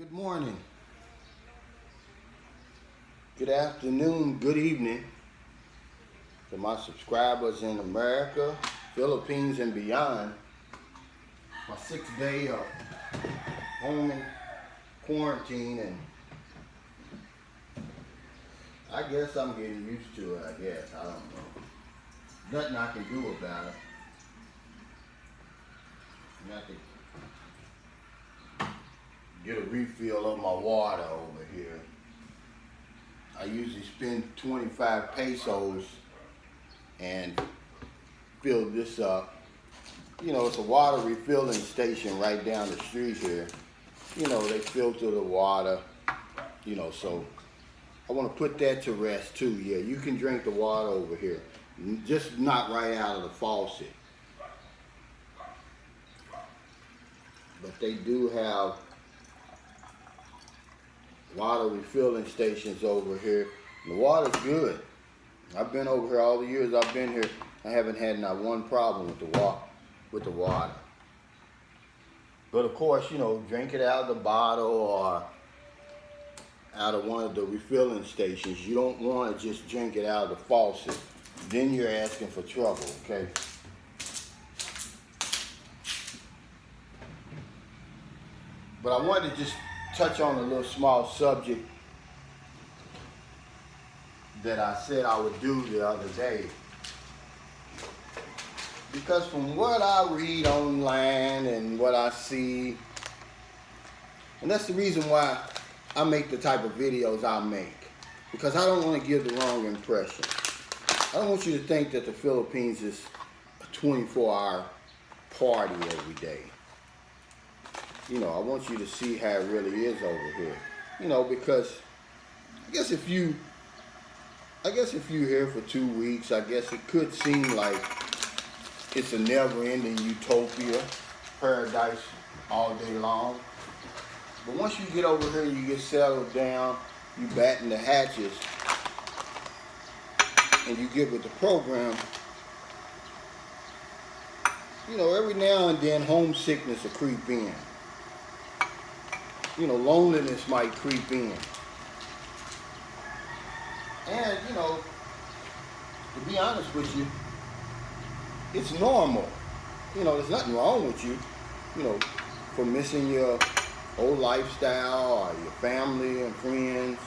Good morning, good afternoon, good evening to my subscribers in America, Philippines, and beyond. My 6th day of home quarantine, and I guess I'm getting used to it. I don't know. Nothing I can do about it. Nothing. Get a refill of my water over here. I usually spend 25 pesos and fill this up. You know, it's a water refilling station right down the street here. You know, they filter the water, you know, so I want to put that to rest too. Yeah, you can drink the water over here, just not right out of the faucet. But they do have water refilling stations over here. The water's good. I've been over here all the years I've been here. I haven't had not one problem with the water. But of course, you know, drink it out of the bottle or out of one of the refilling stations. You don't want to just drink it out of the faucet. Then you're asking for trouble, okay? But I wanted to just touch on a little small subject that I said I would do the other day. Because from what I read online and what I see, and that's the reason why I make the type of videos I make. Because I don't want to give the wrong impression. I don't want you to think that the Philippines is a 24-hour party every day. You know, I want you to see how it really is over here. You know, because I guess if you're here for 2 weeks, I guess it could seem like it's a never-ending utopia, paradise all day long. But once you get over here, you get settled down, you batten the hatches, and you get with the program, you know, every now and then homesickness will creep in. You know, loneliness might creep in. And, you know, to be honest with you, it's normal. You know, there's nothing wrong with you, you know, for missing your old lifestyle or your family and friends.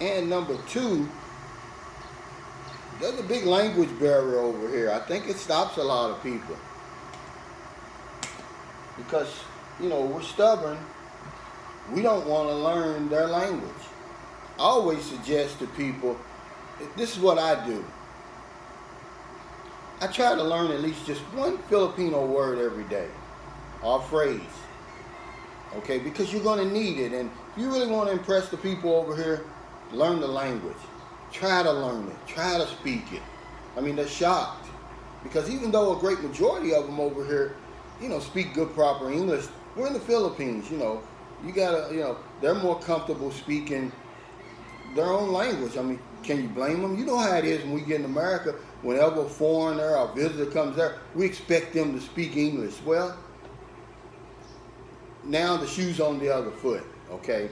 And number two, there's a big language barrier over here. I think it stops a lot of people. Because, you know, we're stubborn. We don't want to learn their language. I always suggest to people, this is what I do. I try to learn at least just one Filipino word every day, or phrase. Okay, because you're going to need it. And if you really want to impress the people over here, learn the language. Try to learn it. Try to speak it. I mean, they're shocked. Because even though a great majority of them over here, you know, speak good, proper English, we're in the Philippines, you know. You gotta, you know, they're more comfortable speaking their own language. I mean, can you blame them? You know how it is when we get in America, whenever a foreigner or visitor comes there, we expect them to speak English. Well, now the shoe's on the other foot, okay?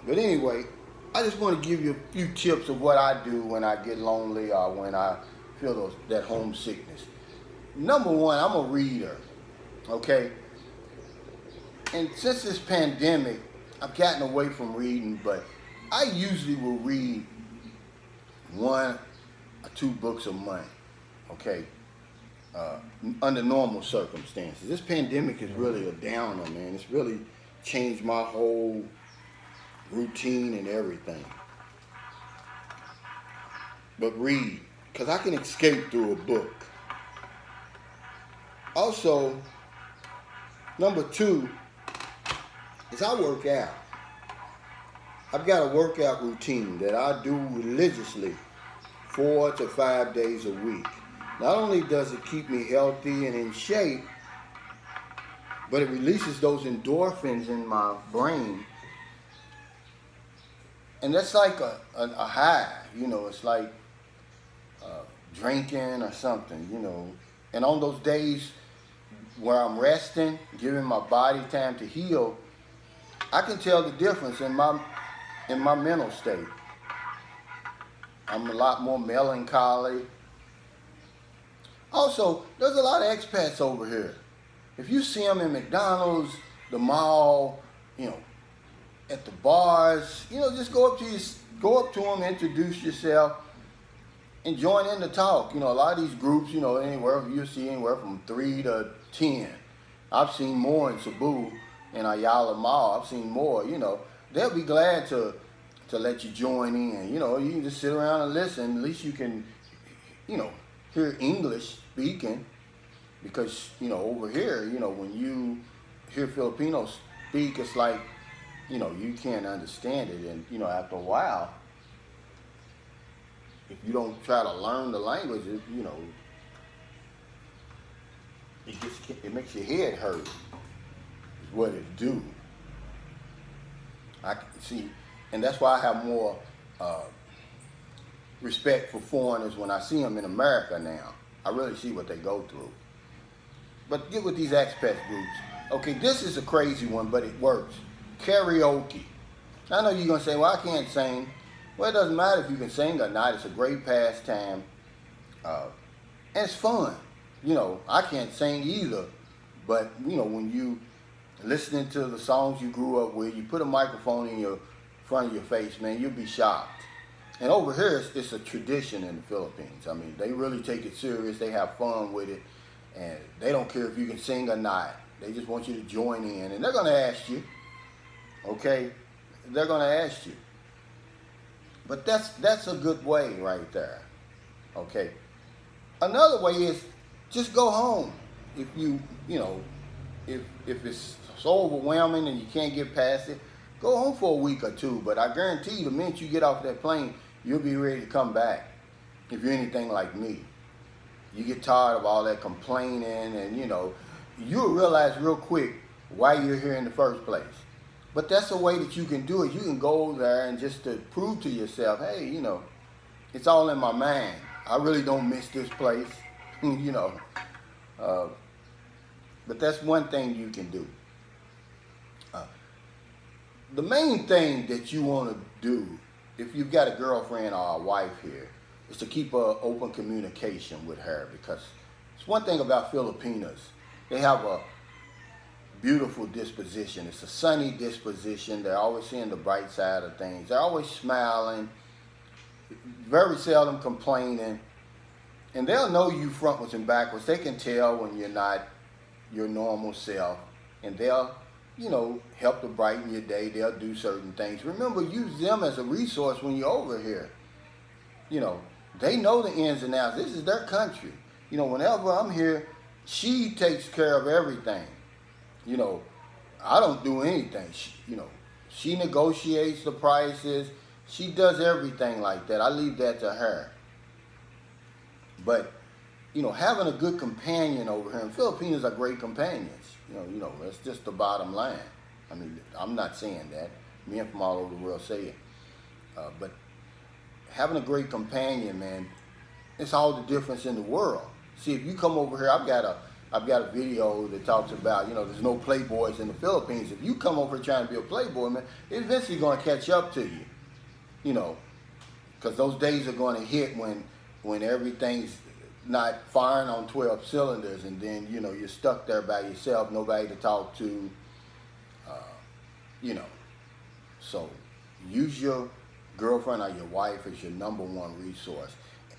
But anyway, I just want to give you a few tips of what I do when I get lonely or when I feel that homesickness. Number one, I'm a reader, okay? And since this pandemic, I've gotten away from reading, but I usually will read 1 or 2 books a month, okay? Under normal circumstances. This pandemic is really a downer, man. It's really changed my whole routine and everything. But read, because I can escape through a book. Also, number 2 is I work out. I've got a workout routine that I do religiously 4 to 5 days a week. Not only does it keep me healthy and in shape, but it releases those endorphins in my brain. And that's like a high, you know, it's like drinking or something, you know. And on those days where I'm resting, giving my body time to heal, I can tell the difference in my mental state. I'm a lot more melancholy. Also, there's a lot of expats over here. If you see them in McDonald's, the mall, you know, at the bars, you know, just go up to them, introduce yourself, and join in the talk. You know, a lot of these groups, you know, you'll see anywhere from 3 to 10. I've seen more in Cebu and Ayala Mall. I've seen more. You know, they'll be glad to let you join in. You know, you can just sit around and listen. At least you can, you know, hear English speaking, because, you know, over here, you know, when you hear Filipinos speak, it's like, you know, you can't understand it. And, you know, after a while, if you don't try to learn the language, you know, it makes your head hurt, is what it do. I see, and that's why I have more respect for foreigners when I see them in America now. I really see what they go through. But get with these expat groups. Okay, this is a crazy one, but it works. Karaoke. I know you're going to say, well, I can't sing. Well, it doesn't matter if you can sing or not. It's a great pastime. And it's fun. You know, I can't sing either. But, you know, when you listening to the songs you grew up with, you put a microphone in your front of your face, man, you'll be shocked. And over here, it's a tradition in the Philippines. I mean, they really take it serious. They have fun with it. And they don't care if you can sing or not. They just want you to join in. And they're going to ask you. Okay? They're going to ask you. But that's a good way right there. Okay? Another way is just go home. If you know, if it's so overwhelming and you can't get past it, go home for a week or two. But I guarantee you, the minute you get off that plane, you'll be ready to come back. If you're anything like me. You get tired of all that complaining, and, you know, you'll realize real quick why you're here in the first place. But that's a way that you can do it. You can go there and just to prove to yourself, hey, you know, it's all in my mind. I really don't miss this place, you know. But that's one thing you can do. The main thing that you want to do, if you've got a girlfriend or a wife here, is to keep an open communication with her, because it's one thing about Filipinos. They have a beautiful disposition. It's a sunny disposition. They're always seeing the bright side of things. They're always smiling, very seldom complaining, and they'll know you frontwards and backwards. They can tell when you're not your normal self, and they'll, you know, help to brighten your day. They'll do certain things. Remember, use them as a resource when you're over here. You know, they know the ins and outs. This is their country. You know, whenever I'm here, she takes care of everything. You know, I don't do anything. She negotiates the prices. She does everything like that. I leave that to her. But, you know, having a good companion over here, and Filipinos are great companions. You know, that's just the bottom line. I mean, I'm not saying that. Men from all over the world say it. But having a great companion, man, it's all the difference in the world. See, if you come over here, I've got a video that talks about, you know, there's no playboys in the Philippines. If you come over here trying to be a playboy, man, it's eventually going to catch up to you. You know, because those days are going to hit when everything's not firing on 12 cylinders, and then, you know, you're stuck there by yourself, nobody to talk to, you know. So use your girlfriend or your wife as your number one resource.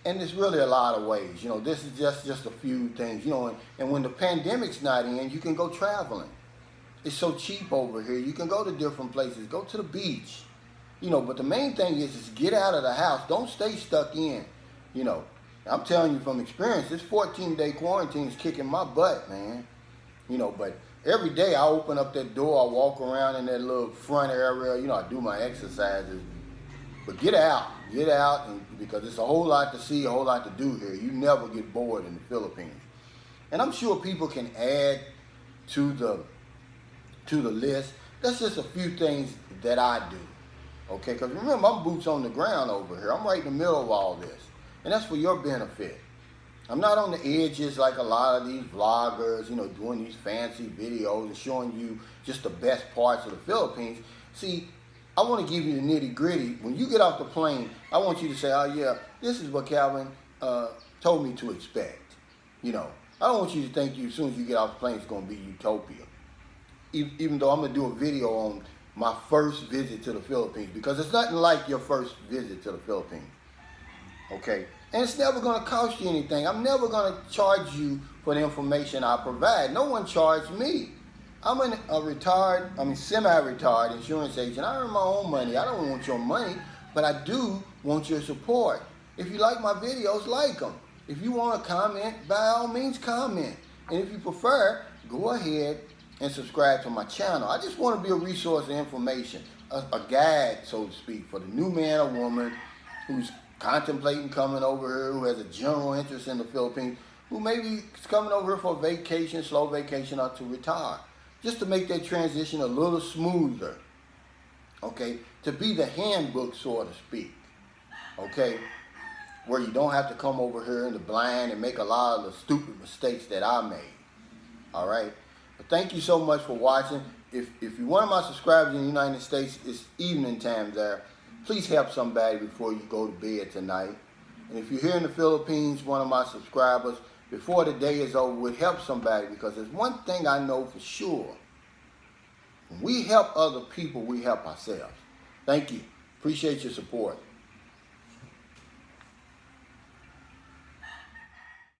And there's really a lot of ways. You know, this is just a few things. You know, and when the pandemic's not in, you can go traveling. It's so cheap over here. You can go to different places. Go to the beach. You know, but the main thing is get out of the house. Don't stay stuck in. You know, I'm telling you from experience, this 14-day quarantine is kicking my butt, man. You know, but every day I open up that door, I walk around in that little front area. You know, I do my exercises. But get out, and because it's a whole lot to see, a whole lot to do here. You never get bored in the Philippines. And I'm sure people can add to the list. That's just a few things that I do. Okay, because remember, I'm boots on the ground over here. I'm right in the middle of all this. And that's for your benefit. I'm not on the edges like a lot of these vloggers, doing these fancy videos and showing you just the best parts of the Philippines. See, I want to give you the nitty gritty. When you get off the plane, I want you to say, oh yeah, this is what Calvin told me to expect. I don't want you to think as soon as you get off the plane it's going to be utopia. Even though I'm going to do a video on my first visit to the Philippines, because it's nothing like your first visit to the Philippines. Okay? And it's never going to cost you anything. I'm never going to charge you for the information I provide. No one charged me. I'm a semi-retired insurance agent. I earn my own money. I don't want your money, but I do want your support. If you like my videos, like them. If you want to comment, by all means comment. And if you prefer, go ahead and subscribe to my channel. I just want to be a resource of information, a guide, so to speak, for the new man or woman who's contemplating coming over here, who has a general interest in the Philippines, who maybe is coming over here for a vacation, slow vacation, or to retire. Just to make that transition a little smoother, okay? To be the handbook, so to speak, okay? Where you don't have to come over here in the blind and make a lot of the stupid mistakes that I made, all right? But thank you so much for watching. If you're one of my subscribers in the United States, it's evening time there. Please help somebody before you go to bed tonight. And if you're here in the Philippines, one of my subscribers, before the day is over with, help somebody, because there's one thing I know for sure. When we help other people, we help ourselves. Thank you. Appreciate your support.